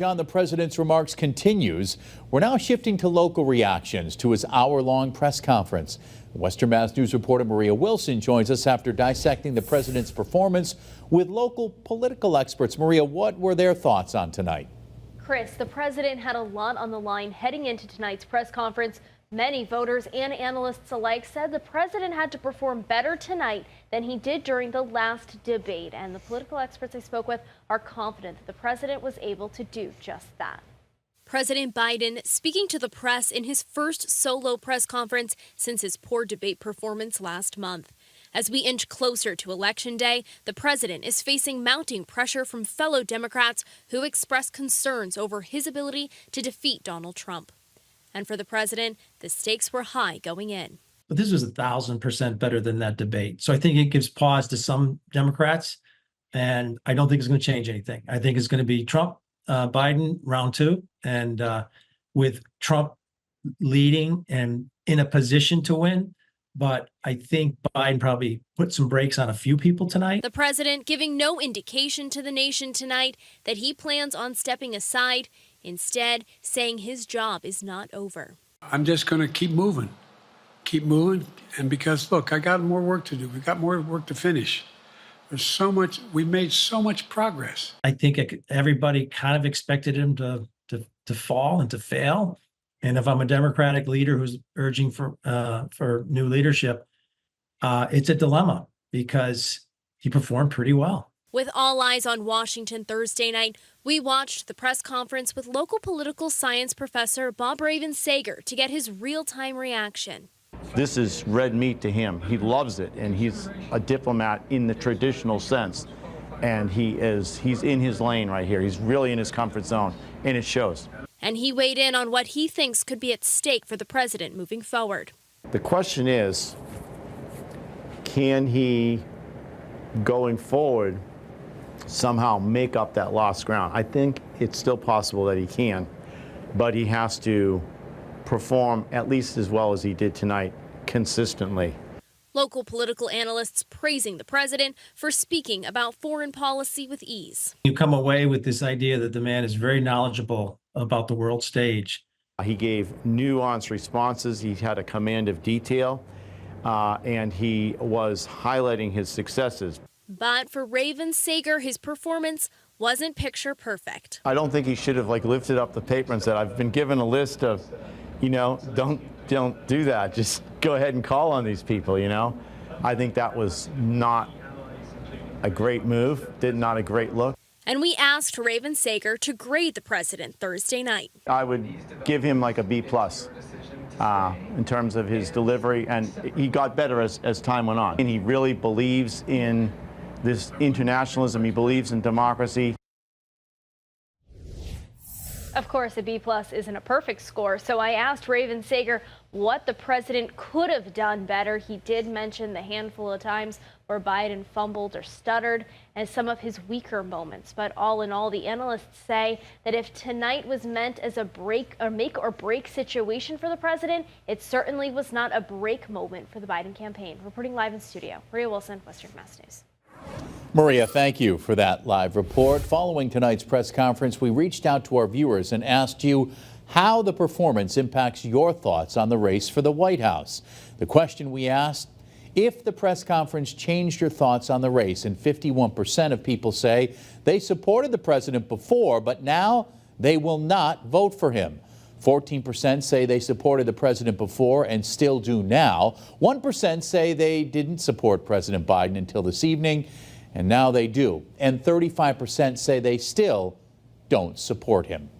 John, the president's remarks continues. We're now shifting to local reactions to his hour-long press conference. Western Mass News reporter Maria Wilson joins us after dissecting the president's performance with local political experts. Maria, what were their thoughts on tonight? Chris, the president had a lot on the line heading into tonight's press conference. Many voters and analysts alike said the president had to perform better tonight than he did during the last debate. And the political experts I spoke with are confident that the president was able to do just that. President Biden speaking to the press in his first solo press conference since his poor debate performance last month. As we inch closer to Election Day, the president is facing mounting pressure from fellow Democrats who express concerns over his ability to defeat Donald Trump. And for the president, the stakes were high going in. But this was 1,000% better than that debate. So I think it gives pause to some Democrats, and I don't think it's going to change anything. I think it's going to be Trump, Biden, round two, and with Trump leading and in a position to win. But I think Biden probably put some brakes on a few people tonight. The president giving no indication to the nation tonight that he plans on stepping aside, instead saying his job is not over. I'm just going to keep moving. And because, look, I got more work to do. We've got more work to finish. There's so much. We made so much progress. I think everybody kind of expected him to fall and to fail. And if I'm a Democratic leader who's urging for new leadership, it's a dilemma because he performed pretty well. With all eyes on Washington Thursday night, we watched the press conference with local political science professor Bob Raven-Sager to get his real-time reaction. This is red meat to him. He loves it, and he's a diplomat in the traditional sense. And he's in his lane right here. He's really in his comfort zone, and it shows. And he weighed in on what he thinks could be at stake for the president moving forward. The question is, can he, going forward, somehow make up that lost ground? I think it's still possible that he can, but he has to perform at least as well as he did tonight, consistently. Local political analysts praising the president for speaking about foreign policy with ease. You come away with this idea that the man is very knowledgeable about the world stage. He gave nuanced responses. He had a command of detail, and he was highlighting his successes. But for Raven-Sager, his performance wasn't picture perfect. I don't think he should have lifted up the paper and said, "I've been given a list of, don't do that. Just go ahead and call on these people." I think that was not a great move, not a great look. And we asked Raven-Sager to grade the president Thursday night. I would give him a B+ in terms of his delivery, and he got better as time went on. And he really believes in this internationalism. He believes in democracy. Of course, a B+ isn't a perfect score, so I asked Raven-Sager what the president could have done better. He did mention the handful of times where Biden fumbled or stuttered and some of his weaker moments. But all in all, the analysts say that if tonight was meant as a make or break situation for the president, it certainly was not a break moment for the Biden campaign. Reporting live in studio, Maria Wilson, Western Mass News. Maria, thank you for that live report. Following tonight's press conference, we reached out to our viewers and asked you how the performance impacts your thoughts on the race for the White House. The question we asked, if the press conference changed your thoughts on the race, and 51% of people say they supported the president before, but now they will not vote for him. 14% say they supported the president before and still do now. 1% say they didn't support President Biden until this evening, and now they do. And 35% say they still don't support him.